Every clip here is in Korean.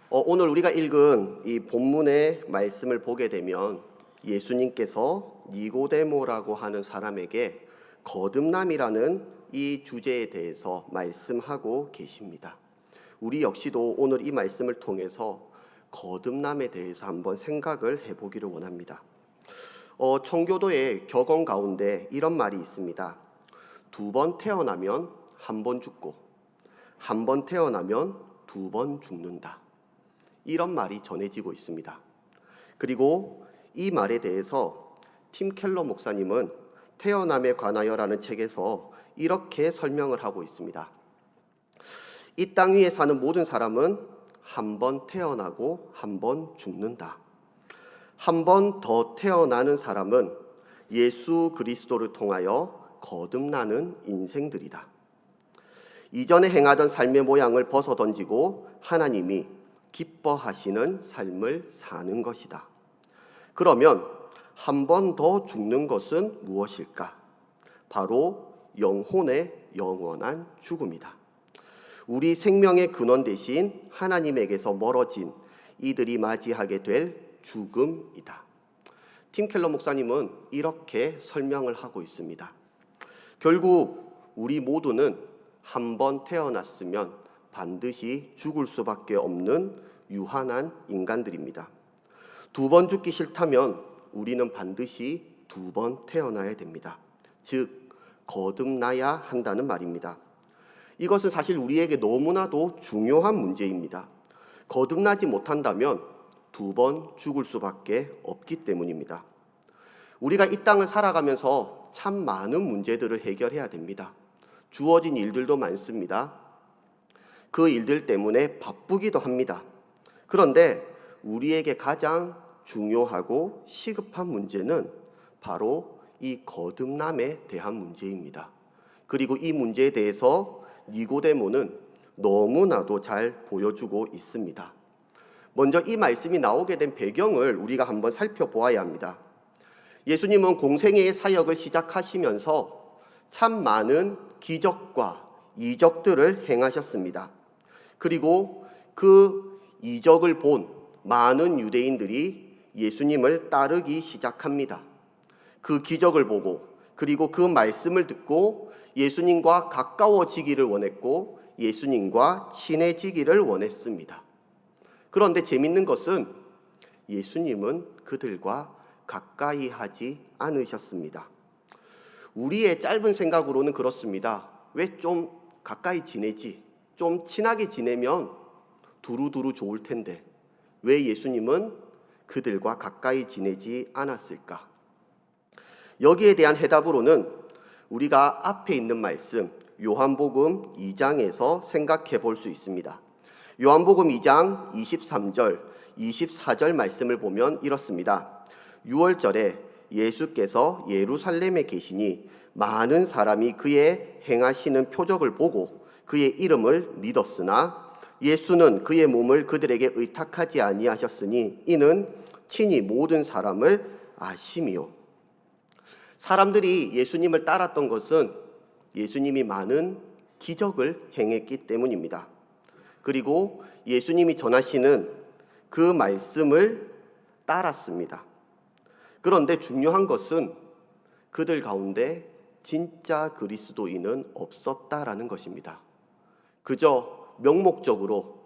오늘 우리가 읽은 이 본문의 말씀을 보게 되면 예수님께서 니고데모라고 하는 사람에게 거듭남이라는 이 주제에 대해서 말씀하고 계십니다. 우리 역시도 오늘 이 말씀을 통해서 거듭남에 대해서 한번 생각을 해보기를 원합니다. 청교도의 격언 가운데 이런 말이 있습니다. 2번 태어나면 1번 죽고 1번 태어나면 2번 죽는다. 이런 말이 전해지고 있습니다. 그리고 이 말에 대해서 팀 켈러 목사님은 태어남에 관하여라는 책에서 이렇게 설명을 하고 있습니다. 이 땅 위에 사는 모든 사람은 한 번 태어나고 한 번 죽는다. 한 번 더 태어나는 사람은 예수 그리스도를 통하여 거듭나는 인생들이다. 이전에 행하던 삶의 모양을 벗어던지고 하나님이 기뻐하시는 삶을 사는 것이다. 그러면 한 번 더 죽는 것은 무엇일까? 바로 영혼의 영원한 죽음이다. 우리 생명의 근원 대신 하나님에게서 멀어진 이들이 맞이하게 될 죽음이다. 팀 켈러 목사님은 이렇게 설명을 하고 있습니다. 결국 우리 모두는 한 번 태어났으면 반드시 죽을 수밖에 없는 유한한 인간들입니다. 2번 죽기 싫다면 우리는 반드시 2번 태어나야 됩니다. 즉 거듭나야 한다는 말입니다. 이것은 사실 우리에게 너무나도 중요한 문제입니다. 거듭나지 못한다면 2번 죽을 수밖에 없기 때문입니다. 우리가 이 땅을 살아가면서 참 많은 문제들을 해결해야 됩니다. 주어진 일들도 많습니다. 그 일들 때문에 바쁘기도 합니다. 그런데 우리에게 가장 중요하고 시급한 문제는 바로 이 거듭남에 대한 문제입니다. 그리고 이 문제에 대해서 니고데모는 너무나도 잘 보여주고 있습니다. 먼저 이 말씀이 나오게 된 배경을 우리가 한번 살펴보아야 합니다. 예수님은 공생애의 사역을 시작하시면서 참 많은 기적과 이적들을 행하셨습니다. 그리고 그 이적을 본 많은 유대인들이 예수님을 따르기 시작합니다. 그 기적을 보고 그리고 그 말씀을 듣고 예수님과 가까워지기를 원했고 예수님과 친해지기를 원했습니다. 그런데 재밌는 것은 예수님은 그들과 가까이 하지 않으셨습니다. 우리의 짧은 생각으로는 그렇습니다. 왜 좀 가까이 지내지? 좀 친하게 지내면 두루두루 좋을 텐데 왜 예수님은 그들과 가까이 지내지 않았을까? 여기에 대한 해답으로는 우리가 앞에 있는 말씀 요한복음 2장에서 생각해 볼 수 있습니다. 요한복음 2장 23절, 24절 말씀을 보면 이렇습니다. 6월절에 예수께서 예루살렘에 계시니 많은 사람이 그의 행하시는 표적을 보고 그의 이름을 믿었으나 예수는 그의 몸을 그들에게 의탁하지 아니하셨으니 이는 친히 모든 사람을 아심이요. 사람들이 예수님을 따랐던 것은 예수님이 많은 기적을 행했기 때문입니다. 그리고 예수님이 전하시는 그 말씀을 따랐습니다. 그런데 중요한 것은 그들 가운데 진짜 그리스도인은 없었다라는 것입니다. 그저 명목적으로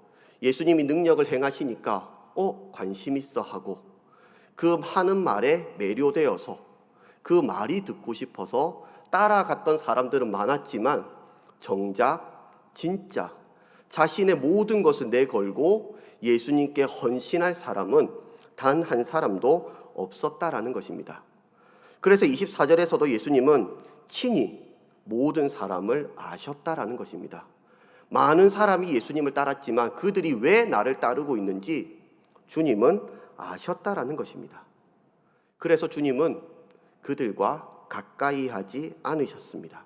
예수님이 능력을 행하시니까 관심 있어 하고 그 하는 말에 매료되어서 그 말이 듣고 싶어서 따라갔던 사람들은 많았지만 정작 진짜 자신의 모든 것을 내걸고 예수님께 헌신할 사람은 단 한 사람도 없었다라는 것입니다. 그래서 24절에서도 예수님은 친히 모든 사람을 아셨다라는 것입니다. 많은 사람이 예수님을 따랐지만 그들이 왜 나를 따르고 있는지 주님은 아셨다라는 것입니다. 그래서 주님은 그들과 가까이 하지 않으셨습니다.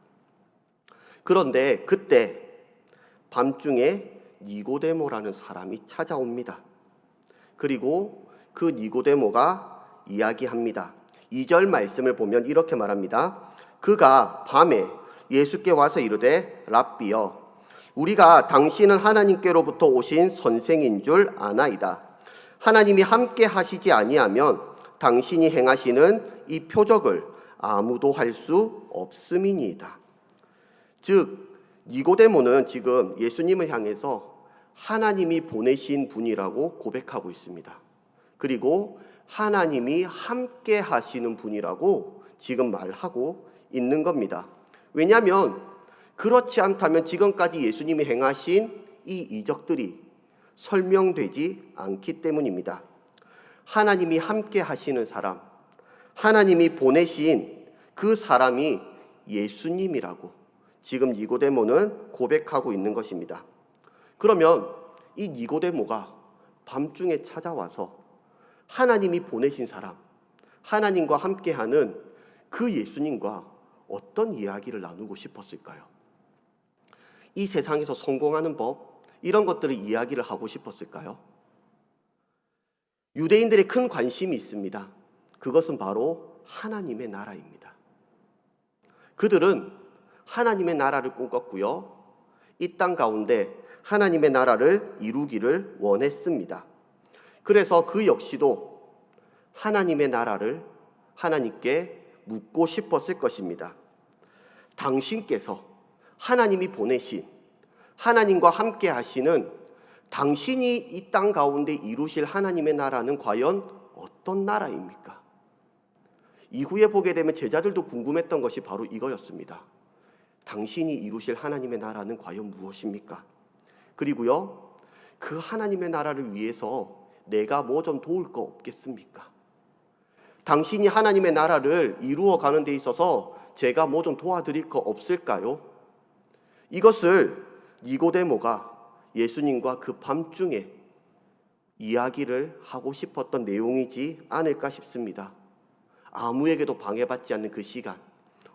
그런데 그때 밤중에 니고데모라는 사람이 찾아옵니다. 그리고 그 니고데모가 이야기합니다. 2절 말씀을 보면 이렇게 말합니다. 그가 밤에 예수께 와서 이르되 랍비여 우리가 당신은 하나님께로부터 오신 선생인 줄 아나이다. 하나님이 함께 하시지 아니하면 당신이 행하시는 이 표적을 아무도 할 수 없음이니이다. 즉 니고데모는 지금 예수님을 향해서 하나님이 보내신 분이라고 고백하고 있습니다. 그리고 하나님이 함께 하시는 분이라고 지금 말하고 있는 겁니다. 왜냐하면 그렇지 않다면 지금까지 예수님이 행하신 이 이적들이 설명되지 않기 때문입니다. 하나님이 함께 하시는 사람, 하나님이 보내신 그 사람이 예수님이라고 지금 니고데모는 고백하고 있는 것입니다. 그러면 이 니고데모가 밤중에 찾아와서 하나님이 보내신 사람, 하나님과 함께하는 그 예수님과 어떤 이야기를 나누고 싶었을까요? 이 세상에서 성공하는 법, 이런 것들을 이야기를 하고 싶었을까요? 유대인들의 큰 관심이 있습니다. 그것은 바로 하나님의 나라입니다. 그들은 하나님의 나라를 꿈꿨고요. 이 땅 가운데 하나님의 나라를 이루기를 원했습니다. 그래서 그 역시도 하나님의 나라를 하나님께 묻고 싶었을 것입니다. 당신께서 하나님이 보내신 하나님과 함께 하시는 당신이 이 땅 가운데 이루실 하나님의 나라는 과연 어떤 나라입니까? 이후에 보게 되면 제자들도 궁금했던 것이 바로 이거였습니다. 당신이 이루실 하나님의 나라는 과연 무엇입니까? 그리고요, 그 하나님의 나라를 위해서 내가 뭐 좀 도울 거 없겠습니까? 당신이 하나님의 나라를 이루어 가는 데 있어서 제가 뭐 좀 도와드릴 거 없을까요? 이것을 니고데모가 예수님과 그 밤중에 이야기를 하고 싶었던 내용이지 않을까 싶습니다. 아무에게도 방해받지 않는 그 시간,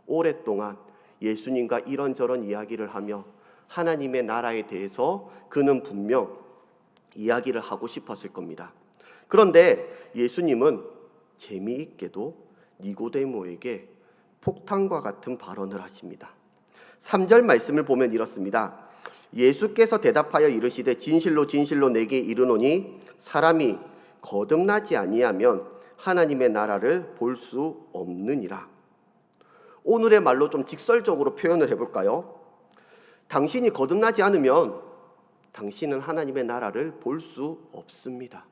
오랫동안 예수님과 이런저런 이야기를 하며 하나님의 나라에 대해서 그는 분명 이야기를 하고 싶었을 겁니다. 그런데 예수님은 재미있게도 니고데모에게 폭탄과 같은 발언을 하십니다. 3절 말씀을 보면 이렇습니다. 예수께서 대답하여 이르시되 진실로 진실로 내게 이르노니 사람이 거듭나지 아니하면 하나님의 나라를 볼 수 없느니라. 오늘의 말로 좀 직설적으로 표현을 해볼까요? 당신이 거듭나지 않으면 당신은 하나님의 나라를 볼 수 없습니다.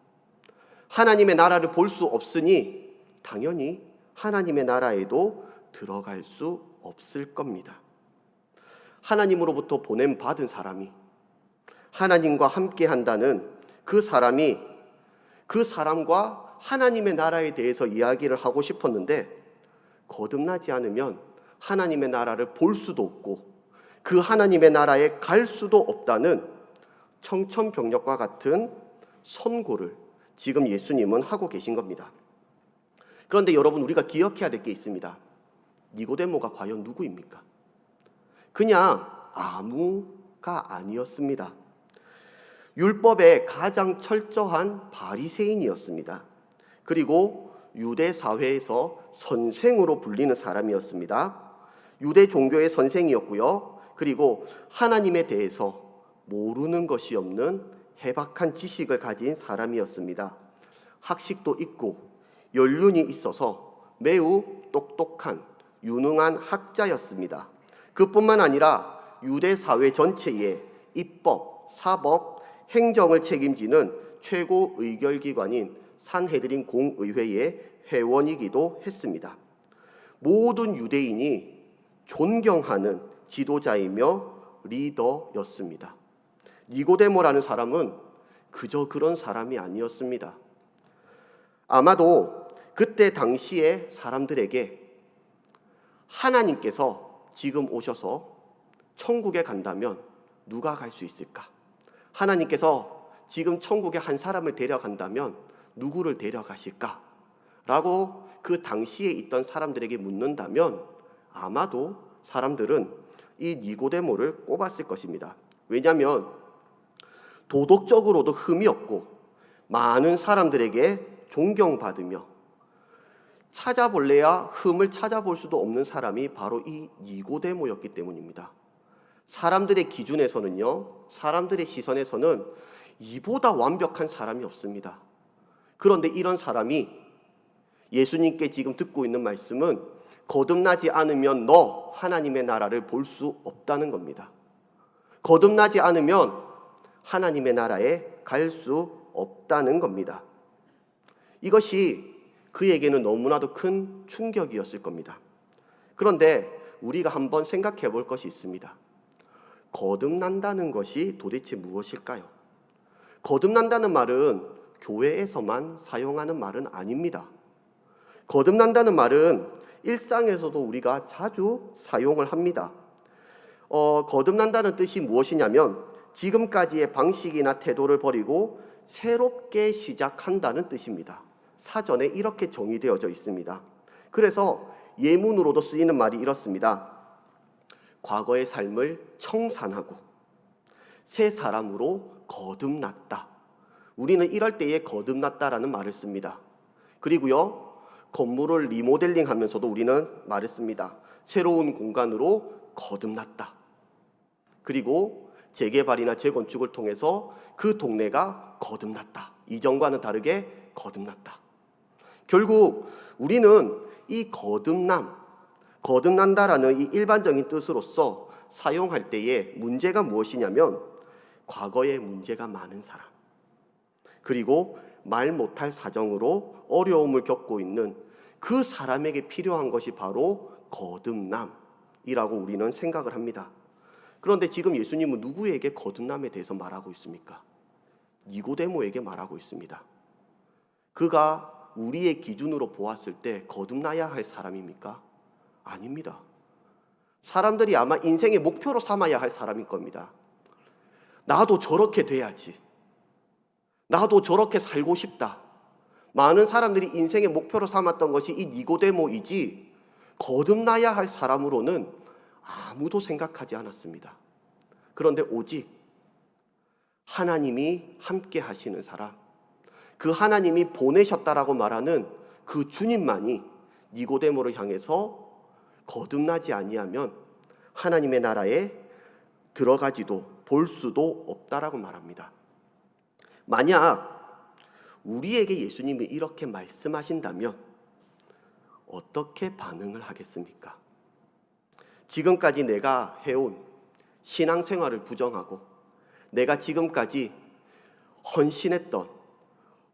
하나님의 나라를 볼 수 없으니 당연히 하나님의 나라에도 들어갈 수 없을 겁니다. 하나님으로부터 보냄받은 사람이 하나님과 함께 한다는 그 사람이 그 사람과 하나님의 나라에 대해서 이야기를 하고 싶었는데 거듭나지 않으면 하나님의 나라를 볼 수도 없고 그 하나님의 나라에 갈 수도 없다는 청천벽력과 같은 선고를 지금 예수님은 하고 계신 겁니다. 그런데 여러분, 우리가 기억해야 될 게 있습니다. 니고데모가 과연 누구입니까? 그냥 아무가 아니었습니다. 율법의 가장 철저한 바리새인이었습니다. 그리고 유대 사회에서 선생으로 불리는 사람이었습니다. 유대 종교의 선생이었고요. 그리고 하나님에 대해서 모르는 것이 없는 해박한 지식을 가진 사람이었습니다. 학식도 있고 연륜이 있어서 매우 똑똑한 유능한 학자였습니다. 그뿐만 아니라 유대 사회 전체의 입법, 사법, 행정을 책임지는 최고 의결기관인 산헤드린 공의회의 회원이기도 했습니다. 모든 유대인이 존경하는 지도자이며 리더였습니다. 니고데모라는 사람은 그저 그런 사람이 아니었습니다. 아마도 그때 당시의 사람들에게 하나님께서 지금 오셔서 천국에 간다면 누가 갈 수 있을까? 하나님께서 지금 천국에 한 사람을 데려간다면 누구를 데려가실까? 라고 그 당시에 있던 사람들에게 묻는다면 아마도 사람들은 이 니고데모를 꼽았을 것입니다. 왜냐하면 도덕적으로도 흠이 없고 많은 사람들에게 존경받으며 찾아볼래야 흠을 찾아볼 수도 없는 사람이 바로 이 니고데모였기 때문입니다. 사람들의 기준에서는요, 사람들의 시선에서는 이보다 완벽한 사람이 없습니다. 그런데 이런 사람이 예수님께 지금 듣고 있는 말씀은 거듭나지 않으면 너 하나님의 나라를 볼 수 없다는 겁니다. 거듭나지 않으면 하나님의 나라에 갈 수 없다는 겁니다. 이것이 그에게는 너무나도 큰 충격이었을 겁니다. 그런데 우리가 한번 생각해 볼 것이 있습니다. 거듭난다는 것이 도대체 무엇일까요? 거듭난다는 말은 교회에서만 사용하는 말은 아닙니다. 거듭난다는 말은 일상에서도 우리가 자주 사용을 합니다. 거듭난다는 뜻이 무엇이냐면 지금까지의 방식이나 태도를 버리고 새롭게 시작한다는 뜻입니다. 사전에 이렇게 정의되어져 있습니다. 그래서 예문으로도 쓰이는 말이 이렇습니다. 과거의 삶을 청산하고 새 사람으로 거듭났다. 우리는 이럴 때에 거듭났다라는 말을 씁니다. 그리고요, 건물을 리모델링 하면서도 우리는 말을 씁니다. 새로운 공간으로 거듭났다. 그리고 재개발이나 재건축을 통해서 그 동네가 거듭났다. 이전과는 다르게 거듭났다. 결국 우리는 이 거듭난다라는 이 일반적인 뜻으로서 사용할 때에 문제가 무엇이냐면 과거에 문제가 많은 사람, 그리고 말 못할 사정으로 어려움을 겪고 있는 그 사람에게 필요한 것이 바로 거듭남이라고 우리는 생각을 합니다. 그런데 지금 예수님은 누구에게 거듭남에 대해서 말하고 있습니까? 니고데모에게 말하고 있습니다. 그가 우리의 기준으로 보았을 때 거듭나야 할 사람입니까? 아닙니다. 사람들이 아마 인생의 목표로 삼아야 할 사람일 겁니다. 나도 저렇게 돼야지. 나도 저렇게 살고 싶다. 많은 사람들이 인생의 목표로 삼았던 것이 이 니고데모이지 거듭나야 할 사람으로는 아무도 생각하지 않았습니다. 그런데 오직 하나님이 함께 하시는 사람, 그 하나님이 보내셨다라고 말하는 그 주님만이 니고데모를 향해서 거듭나지 아니하면 하나님의 나라에 들어가지도 볼 수도 없다라고 말합니다. 만약 우리에게 예수님이 이렇게 말씀하신다면 어떻게 반응을 하겠습니까? 지금까지 내가 해온 신앙생활을 부정하고 내가 지금까지 헌신했던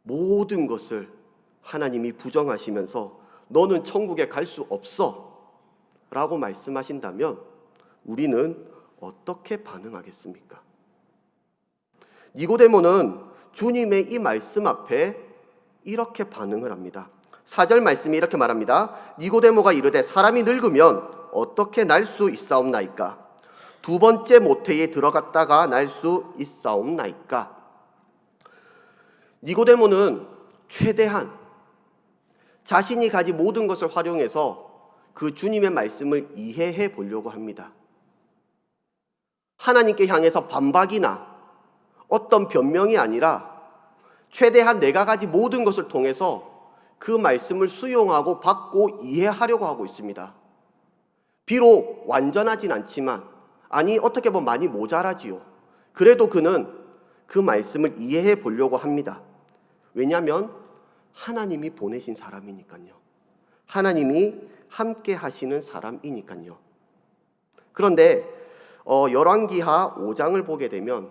모든 것을 하나님이 부정하시면서 너는 천국에 갈 수 없어 라고 말씀하신다면 우리는 어떻게 반응하겠습니까? 니고데모는 주님의 이 말씀 앞에 이렇게 반응을 합니다. 4절 말씀이 이렇게 말합니다. 니고데모가 이르되 사람이 늙으면 어떻게 날 수 있사옵나이까? 두 번째 모태에 들어갔다가 날 수 있사옵나이까? 니고데모는 최대한 자신이 가진 모든 것을 활용해서 그 주님의 말씀을 이해해 보려고 합니다. 하나님께 향해서 반박이나 어떤 변명이 아니라 최대한 내가 가진 모든 것을 통해서 그 말씀을 수용하고 받고 이해하려고 하고 있습니다. 비록 완전하진 않지만, 아니 어떻게 보면 많이 모자라지요. 그래도 그는 그 말씀을 이해해 보려고 합니다. 왜냐하면 하나님이 보내신 사람이니까요. 하나님이 함께 하시는 사람이니까요. 그런데 열왕기하 5장을 보게 되면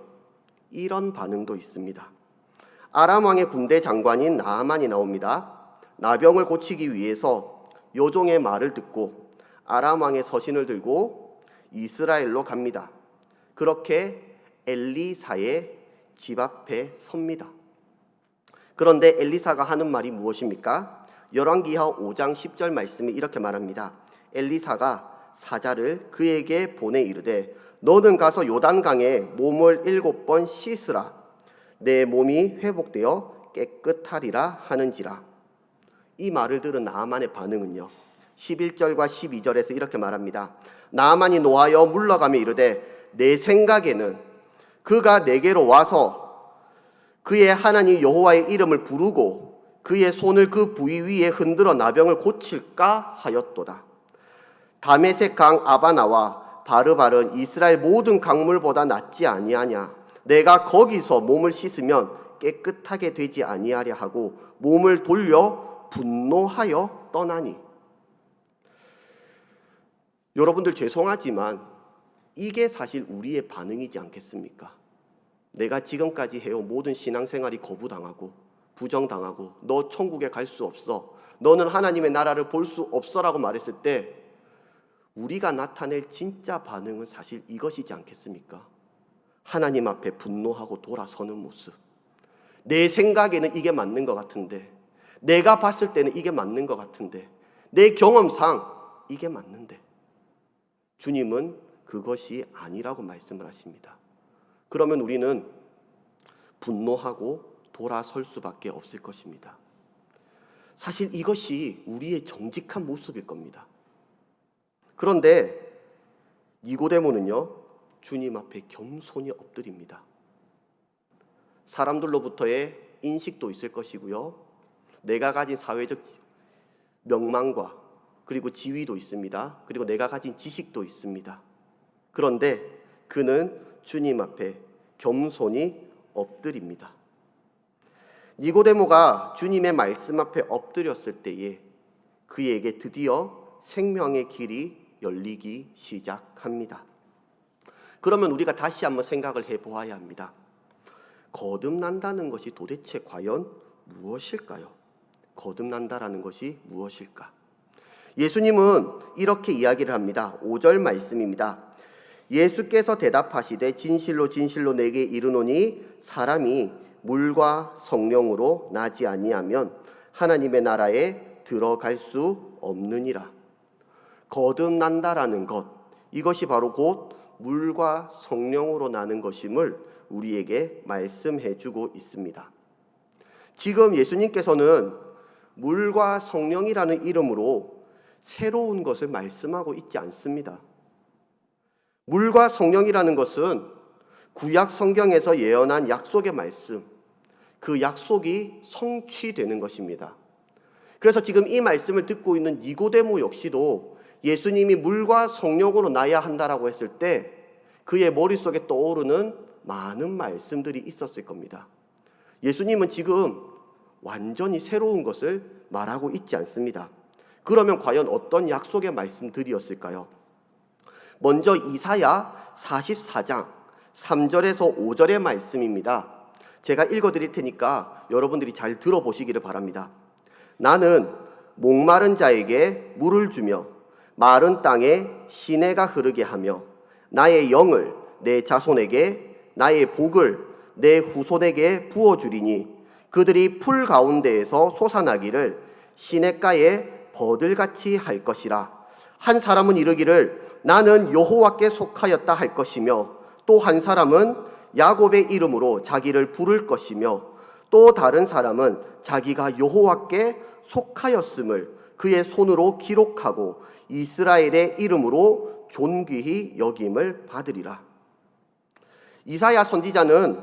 이런 반응도 있습니다. 아람 왕의 군대 장관인 나아만이 나옵니다. 나병을 고치기 위해서 요종의 말을 듣고 아람 왕의 서신을 들고 이스라엘로 갑니다. 그렇게 엘리사의 집 앞에 섭니다. 그런데 엘리사가 하는 말이 무엇입니까? 열왕기하 5장 10절 말씀이 이렇게 말합니다. 엘리사가 사자를 그에게 보내 이르되 너는 가서 요단강에 몸을 7번 씻으라. 내 몸이 회복되어 깨끗하리라 하는지라. 이 말을 들은 나아만의 반응은요, 11절과 12절에서 이렇게 말합니다. 나아만이 노하여 물러가며 이르되 내 생각에는 그가 내게로 와서 그의 하나님 여호와의 이름을 부르고 그의 손을 그 부위 위에 흔들어 나병을 고칠까 하였도다. 다메섹 강 아바나와 바르바른 이스라엘 모든 강물보다 낫지 아니하냐. 내가 거기서 몸을 씻으면 깨끗하게 되지 아니하랴 하고 몸을 돌려 분노하여 떠나니. 여러분들 죄송하지만 이게 사실 우리의 반응이지 않겠습니까? 내가 지금까지 해온 모든 신앙생활이 거부당하고 부정당하고 너 천국에 갈 수 없어, 너는 하나님의 나라를 볼 수 없어라고 말했을 때 우리가 나타낼 진짜 반응은 사실 이것이지 않겠습니까? 하나님 앞에 분노하고 돌아서는 모습. 내 생각에는 이게 맞는 것 같은데, 내가 봤을 때는 이게 맞는 것 같은데, 내 경험상 이게 맞는데 주님은 그것이 아니라고 말씀을 하십니다. 그러면 우리는 분노하고 돌아설 수밖에 없을 것입니다. 사실 이것이 우리의 정직한 모습일 겁니다. 그런데 니고데모는요, 주님 앞에 겸손히 엎드립니다. 사람들로부터의 인식도 있을 것이고요, 내가 가진 사회적 명망과 그리고 지위도 있습니다. 그리고 내가 가진 지식도 있습니다. 그런데 그는 주님 앞에 겸손히 엎드립니다. 니고데모가 주님의 말씀 앞에 엎드렸을 때에 그에게 드디어 생명의 길이 열리기 시작합니다. 그러면 우리가 다시 한번 생각을 해보아야 합니다. 거듭난다는 것이 도대체 과연 무엇일까요? 거듭난다라는 것이 무엇일까? 예수님은 이렇게 이야기를 합니다. 5절 말씀입니다. 예수께서 대답하시되 진실로 진실로 내게 이르노니 사람이 물과 성령으로 나지 아니하면 하나님의 나라에 들어갈 수 없느니라. 거듭난다라는 것, 이것이 바로 곧 물과 성령으로 나는 것임을 우리에게 말씀해 주고 있습니다. 지금 예수님께서는 물과 성령이라는 이름으로 새로운 것을 말씀하고 있지 않습니다. 물과 성령이라는 것은 구약 성경에서 예언한 약속의 말씀, 그 약속이 성취되는 것입니다. 그래서 지금 이 말씀을 듣고 있는 니고데모 역시도 예수님이 물과 성령으로 나야 한다라고 했을 때 그의 머릿속에 떠오르는 많은 말씀들이 있었을 겁니다. 예수님은 지금 완전히 새로운 것을 말하고 있지 않습니다. 그러면 과연 어떤 약속의 말씀들이었을까요? 먼저 이사야 44장 3절에서 5절의 말씀입니다. 제가 읽어드릴 테니까 여러분들이 잘 들어보시기를 바랍니다. 나는 목마른 자에게 물을 주며 마른 땅에 시내가 흐르게 하며 나의 영을 내 자손에게 나의 복을 내 후손에게 부어주리니 그들이 풀 가운데에서 솟아나기를 시냇가에 버들같이 할 것이라. 한 사람은 이르기를 나는 여호와께 속하였다 할 것이며 또 한 사람은 야곱의 이름으로 자기를 부를 것이며 또 다른 사람은 자기가 여호와께 속하였음을 그의 손으로 기록하고 이스라엘의 이름으로 존귀히 여김을 받으리라. 이사야 선지자는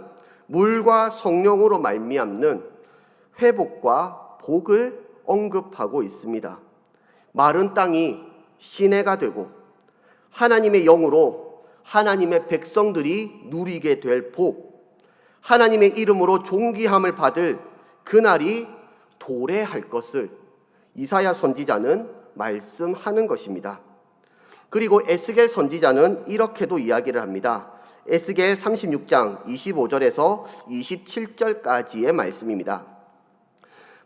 물과 성령으로 말미암는 회복과 복을 언급하고 있습니다. 마른 땅이 시내가 되고 하나님의 영으로 하나님의 백성들이 누리게 될 복, 하나님의 이름으로 존귀함을 받을 그날이 도래할 것을 이사야 선지자는 말씀하는 것입니다. 그리고 에스겔 선지자는 이렇게도 이야기를 합니다. 에스겔 36장 25절에서 27절까지의 말씀입니다.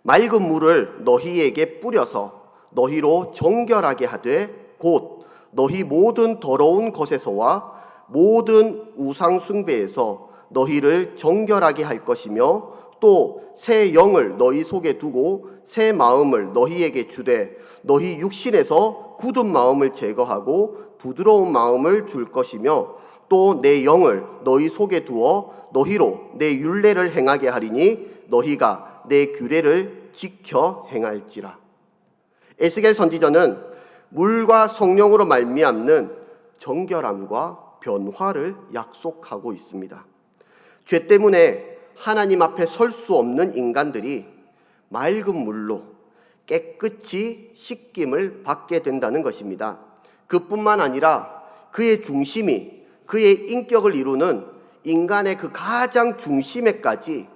맑은 물을 너희에게 뿌려서 너희로 정결하게 하되 곧 너희 모든 더러운 것에서와 모든 우상 숭배에서 너희를 정결하게 할 것이며 또 새 영을 너희 속에 두고 새 마음을 너희에게 주되 너희 육신에서 굳은 마음을 제거하고 부드러운 마음을 줄 것이며 또 내 영을 너희 속에 두어 너희로 내 율례를 행하게 하리니 너희가 내 규례를 지켜 행할지라. 에스겔 선지자는 물과 성령으로 말미암는 정결함과 변화를 약속하고 있습니다. 죄 때문에 하나님 앞에 설 수 없는 인간들이 맑은 물로 깨끗이 씻김을 받게 된다는 것입니다. 그뿐만 아니라 그의 중심이, 그의 인격을 이루는 인간의 그 가장 중심에까지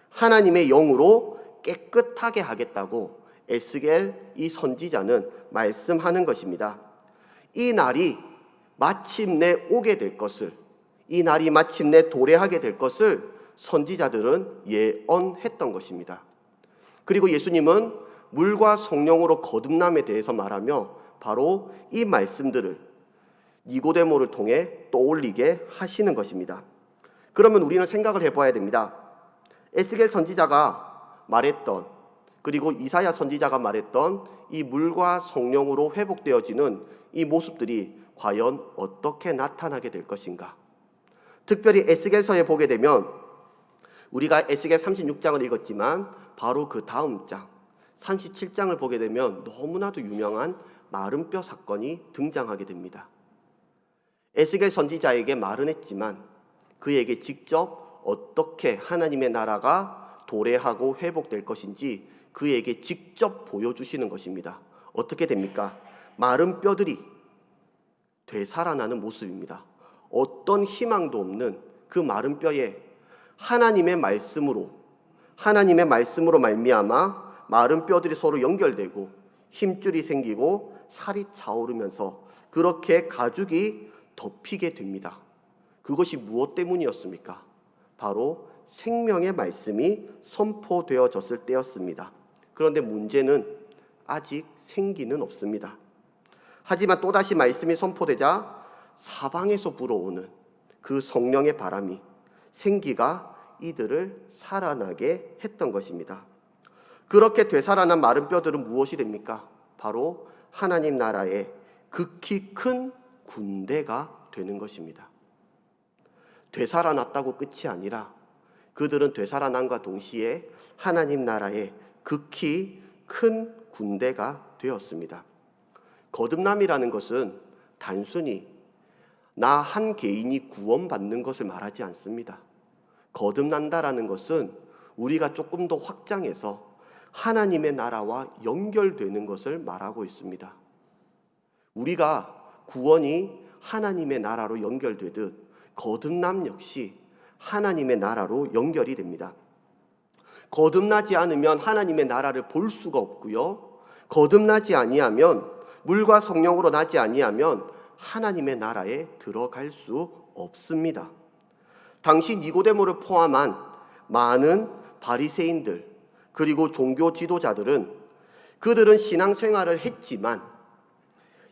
하나님의 영으로 깨끗하게 하겠다고 에스겔 이 선지자는 말씀하는 것입니다. 이 날이 마침내 오게 될 것을, 이 날이 마침내 도래하게 될 것을 선지자들은 예언했던 것입니다. 그리고 예수님은 물과 성령으로 거듭남에 대해서 말하며 바로 이 말씀들을 니고데모를 통해 떠올리게 하시는 것입니다. 그러면 우리는 생각을 해봐야 됩니다. 에스겔 선지자가 말했던, 그리고 이사야 선지자가 말했던 이 물과 성령으로 회복되어지는 이 모습들이 과연 어떻게 나타나게 될 것인가? 특별히 에스겔서에 보게 되면 우리가 에스겔 36장을 읽었지만 바로 그 다음 장 37장을 보게 되면 너무나도 유명한 마른 뼈 사건이 등장하게 됩니다. 에스겔 선지자에게 말은 했지만 그에게 직접 어떻게 하나님의 나라가 도래하고 회복될 것인지 그에게 직접 보여주시는 것입니다. 어떻게 됩니까? 마른 뼈들이 되살아나는 모습입니다. 어떤 희망도 없는 그 마른 뼈에 하나님의 말씀으로 말미암아 마른 뼈들이 서로 연결되고 힘줄이 생기고 살이 차오르면서 그렇게 가죽이 덮이게 됩니다. 그것이 무엇 때문이었습니까? 바로 생명의 말씀이 선포되어졌을 때였습니다. 그런데 문제는 아직 생기는 없습니다. 하지만 또다시 말씀이 선포되자 사방에서 불어오는 그 성령의 바람이 생기가 이들을 살아나게 했던 것입니다. 그렇게 되살아난 마른 뼈들은 무엇이 됩니까? 바로 하나님 나라의 극히 큰 군대가 되는 것입니다. 되살아났다고 끝이 아니라 그들은 되살아남과 동시에 하나님 나라의 극히 큰 군대가 되었습니다. 거듭남이라는 것은 단순히 나 한 개인이 구원받는 것을 말하지 않습니다. 거듭난다라는 것은 우리가 조금 더 확장해서 하나님의 나라와 연결되는 것을 말하고 있습니다. 우리가 구원이 하나님의 나라로 연결되듯 거듭남 역시 하나님의 나라로 연결이 됩니다. 거듭나지 않으면 하나님의 나라를 볼 수가 없고요. 거듭나지 아니하면, 물과 성령으로 나지 아니하면 하나님의 나라에 들어갈 수 없습니다. 당시 니고데모를 포함한 많은 바리새인들 그리고 종교 지도자들은 그들은 신앙생활을 했지만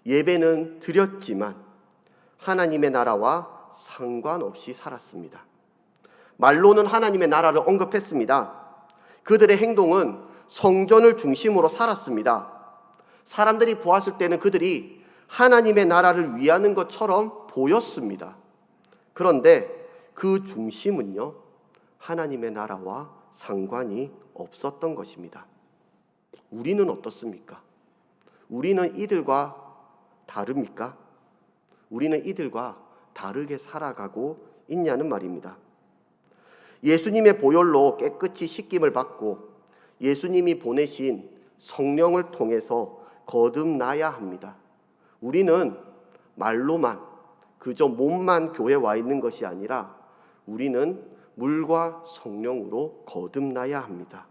예배는 드렸지만 하나님의 나라와 상관없이 살았습니다. 말로는 하나님의 나라를 언급했습니다. 그들의 행동은 성전을 중심으로 살았습니다. 사람들이 보았을 때는 그들이 하나님의 나라를 위하는 것처럼 보였습니다. 그런데 그 중심은요, 하나님의 나라와 상관이 없었던 것입니다. 우리는 어떻습니까? 우리는 이들과 다릅니까? 우리는 이들과 다르게 살아가고 있냐는 말입니다. 예수님의 보혈로 깨끗이 씻김을 받고 예수님이 보내신 성령을 통해서 거듭나야 합니다. 우리는 말로만 그저 몸만 교회에 와 있는 것이 아니라 우리는 물과 성령으로 거듭나야 합니다.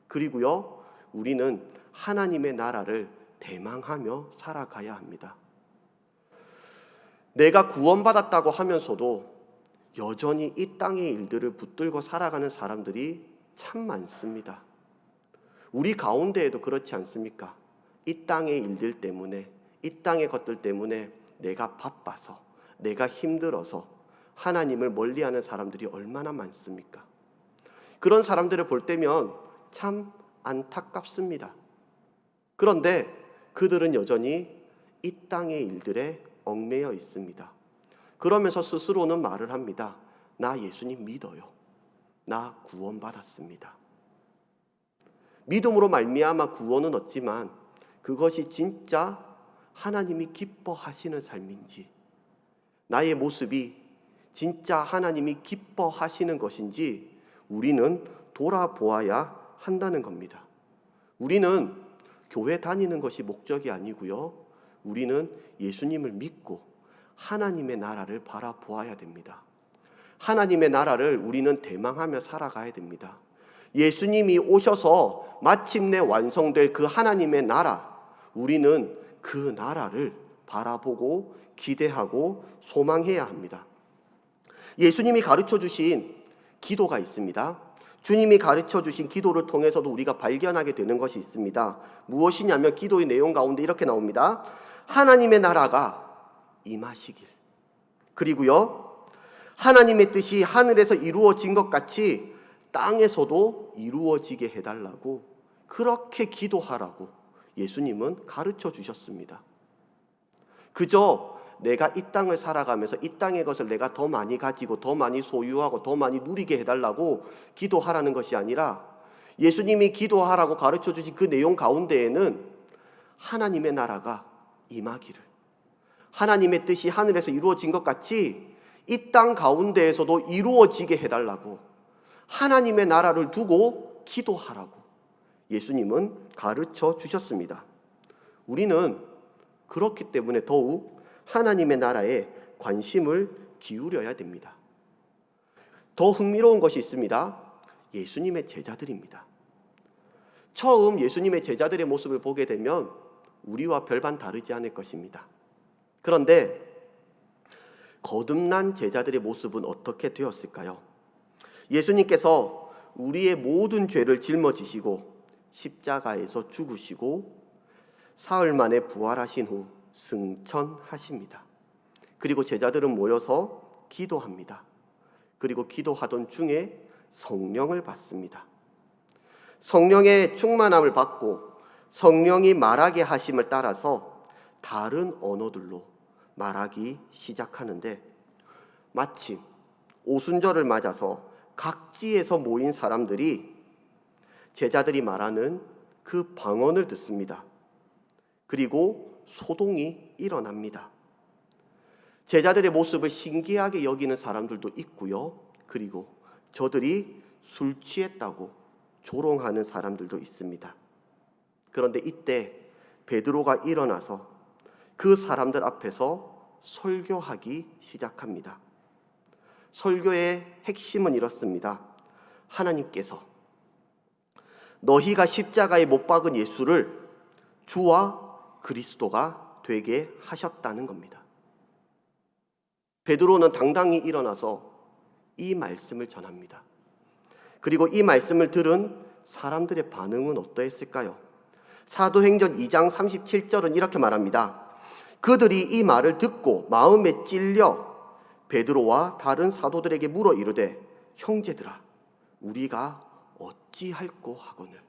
그리고요, 우리는 하나님의 나라를 대망하며 살아가야 합니다. 내가 구원받았다고 하면서도 여전히 이 땅의 일들을 붙들고 살아가는 사람들이 참 많습니다. 우리 가운데에도 그렇지 않습니까? 이 땅의 일들 때문에, 이 땅의 것들 때문에 내가 바빠서, 내가 힘들어서 하나님을 멀리하는 사람들이 얼마나 많습니까? 그런 사람들을 볼 때면 참 안타깝습니다. 그런데 그들은 여전히 이 땅의 일들에 얽매여 있습니다. 그러면서 스스로는 말을 합니다. 나 예수님 믿어요. 나 구원받았습니다. 믿음으로 말미암아 구원은 얻지만 그것이 진짜 하나님이 기뻐하시는 삶인지, 나의 모습이 진짜 하나님이 기뻐하시는 것인지 우리는 돌아보아야 한다는 겁니다. 우리는 교회 다니는 것이 목적이 아니고요. 우리는 예수님을 믿고 하나님의 나라를 바라보아야 됩니다. 하나님의 나라를 우리는 대망하며 살아가야 됩니다. 예수님이 오셔서 마침내 완성될 그 하나님의 나라, 우리는 그 나라를 바라보고 기대하고 소망해야 합니다. 예수님이 가르쳐 주신 기도가 있습니다. 주님이 가르쳐 주신 기도를 통해서도 우리가 발견하게 되는 것이 있습니다. 무엇이냐면 기도의 내용 가운데 이렇게 나옵니다. 하나님의 나라가 임하시길. 그리고요, 하나님의 뜻이 하늘에서 이루어진 것 같이 땅에서도 이루어지게 해달라고, 그렇게 기도하라고 예수님은 가르쳐 주셨습니다. 그저 내가 이 땅을 살아가면서 이 땅의 것을 내가 더 많이 가지고 더 많이 소유하고 더 많이 누리게 해달라고 기도하라는 것이 아니라, 예수님이 기도하라고 가르쳐 주신 그 내용 가운데에는 하나님의 나라가 임하기를, 하나님의 뜻이 하늘에서 이루어진 것 같이 이 땅 가운데에서도 이루어지게 해달라고, 하나님의 나라를 두고 기도하라고 예수님은 가르쳐 주셨습니다. 우리는 그렇기 때문에 더욱 하나님의 나라에 관심을 기울여야 됩니다. 더 흥미로운 것이 있습니다. 예수님의 제자들입니다. 처음 예수님의 제자들의 모습을 보게 되면 우리와 별반 다르지 않을 것입니다. 그런데 거듭난 제자들의 모습은 어떻게 되었을까요? 예수님께서 우리의 모든 죄를 짊어지시고 십자가에서 죽으시고 사흘 만에 부활하신 후 승천하십니다. 그리고 제자들은 모여서 기도합니다. 그리고 기도하던 중에 성령을 받습니다. 성령의 충만함을 받고 성령이 말하게 하심을 따라서 다른 언어들로 말하기 시작하는데, 마침 오순절을 맞아서 각지에서 모인 사람들이 제자들이 말하는 그 방언을 듣습니다. 그리고 소동이 일어납니다. 제자들의 모습을 신기하게 여기는 사람들도 있고요. 그리고 저들이 술 취했다고 조롱하는 사람들도 있습니다. 그런데 이때 베드로가 일어나서 그 사람들 앞에서 설교하기 시작합니다. 설교의 핵심은 이렇습니다. 하나님께서 너희가 십자가에 못 박은 예수를 주와 그리스도가 되게 하셨다는 겁니다. 베드로는 당당히 일어나서 이 말씀을 전합니다. 그리고 이 말씀을 들은 사람들의 반응은 어떠했을까요? 사도행전 2장 37절은 이렇게 말합니다. 그들이 이 말을 듣고 마음에 찔려 베드로와 다른 사도들에게 물어 이르되 형제들아 우리가 어찌할꼬 하거늘.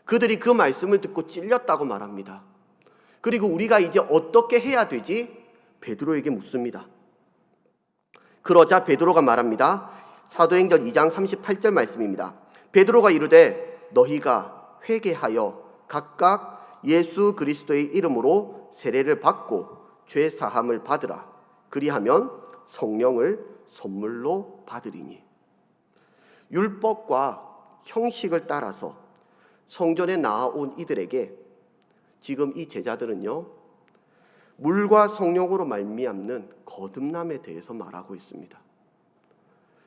그들이 그 말씀을 듣고 찔렸다고 말합니다. 그리고 우리가 이제 어떻게 해야 되지? 베드로에게 묻습니다. 그러자 베드로가 말합니다. 사도행전 2장 38절 말씀입니다. 베드로가 이르되 너희가 회개하여 각각 예수 그리스도의 이름으로 세례를 받고 죄 사함을 받으라. 그리하면 성령을 선물로 받으리니. 율법과 형식을 따라서 성전에 나아온 이들에게 지금 이 제자들은요, 물과 성령으로 말미암는 거듭남에 대해서 말하고 있습니다.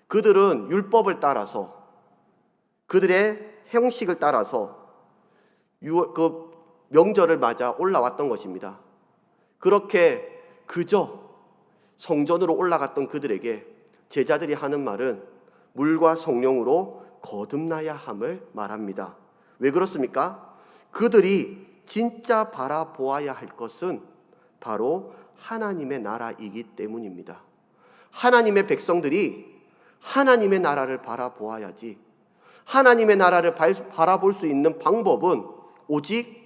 그들은 율법을 따라서, 그들의 형식을 따라서 그 명절을 맞아 올라왔던 것입니다. 그렇게 그저 성전으로 올라갔던 그들에게 제자들이 하는 말은 물과 성령으로 거듭나야 함을 말합니다. 왜 그렇습니까? 그들이 진짜 바라보아야 할 것은 바로 하나님의 나라이기 때문입니다. 하나님의 백성들이 하나님의 나라를 바라보아야지, 하나님의 나라를 바라볼 수 있는 방법은 오직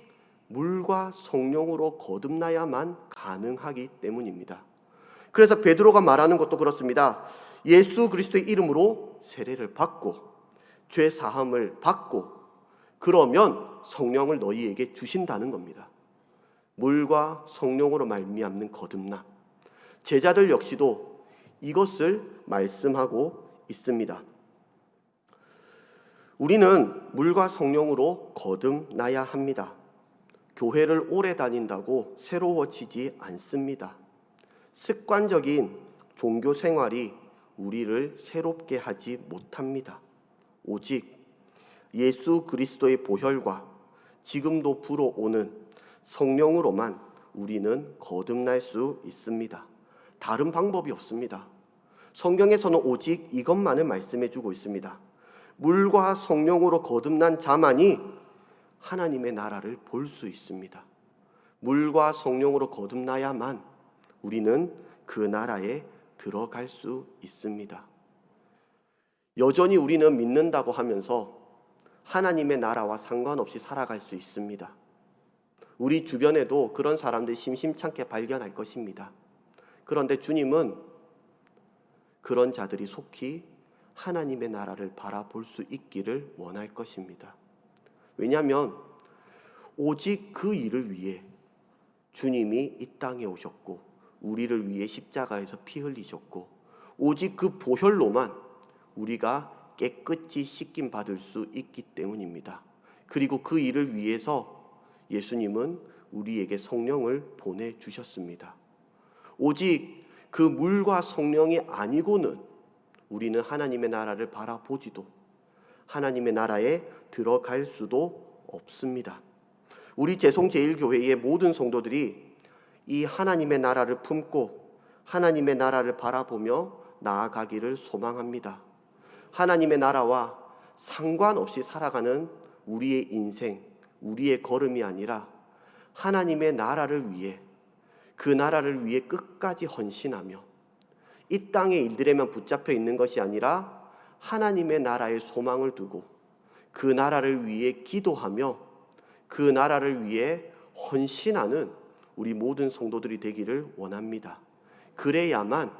물과 성령으로 거듭나야만 가능하기 때문입니다. 그래서 베드로가 말하는 것도 그렇습니다. 예수 그리스도의 이름으로 세례를 받고 죄 사함을 받고 그러면 성령을 너희에게 주신다는 겁니다. 물과 성령으로 말미암는 거듭남. 제자들 역시도 이것을 말씀하고 있습니다. 우리는 물과 성령으로 거듭나야 합니다. 교회를 오래 다닌다고 새로워지지 않습니다. 습관적인 종교 생활이 우리를 새롭게 하지 못합니다. 오직 예수 그리스도의 보혈과 지금도 불어오는 성령으로만 우리는 거듭날 수 있습니다. 다른 방법이 없습니다. 성경에서는 오직 이것만을 말씀해 주고 있습니다. 물과 성령으로 거듭난 자만이 하나님의 나라를 볼 수 있습니다. 물과 성령으로 거듭나야만 우리는 그 나라에 들어갈 수 있습니다. 여전히 우리는 믿는다고 하면서 하나님의 나라와 상관없이 살아갈 수 있습니다. 우리 주변에도 그런 사람들이 심심찮게 발견할 것입니다. 그런데 주님은 그런 자들이 속히 하나님의 나라를 바라볼 수 있기를 원할 것입니다. 왜냐하면 오직 그 일을 위해 주님이 이 땅에 오셨고 우리를 위해 십자가에서 피 흘리셨고 오직 그 보혈로만 우리가 깨끗이 씻김 받을 수 있기 때문입니다. 그리고 그 일을 위해서 예수님은 우리에게 성령을 보내주셨습니다. 오직 그 물과 성령이 아니고는 우리는 하나님의 나라를 바라보지도 하나님의 나라에 들어갈 수도 없습니다. 우리 제송제일교회의 모든 성도들이 이 하나님의 나라를 품고 하나님의 나라를 바라보며 나아가기를 소망합니다. 하나님의 나라와 상관없이 살아가는 우리의 인생, 우리의 걸음이 아니라 하나님의 나라를 위해 그 나라를 위해 끝까지 헌신하며 이 땅의 일들에만 붙잡혀 있는 것이 아니라 하나님의 나라에 소망을 두고 그 나라를 위해 기도하며 그 나라를 위해 헌신하는 우리 모든 성도들이 되기를 원합니다. 그래야만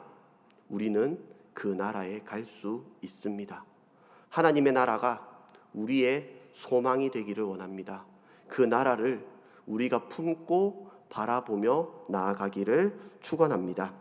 우리는 그 나라에 갈 수 있습니다. 하나님의 나라가 우리의 소망이 되기를 원합니다. 그 나라를 우리가 품고 바라보며 나아가기를 축원합니다.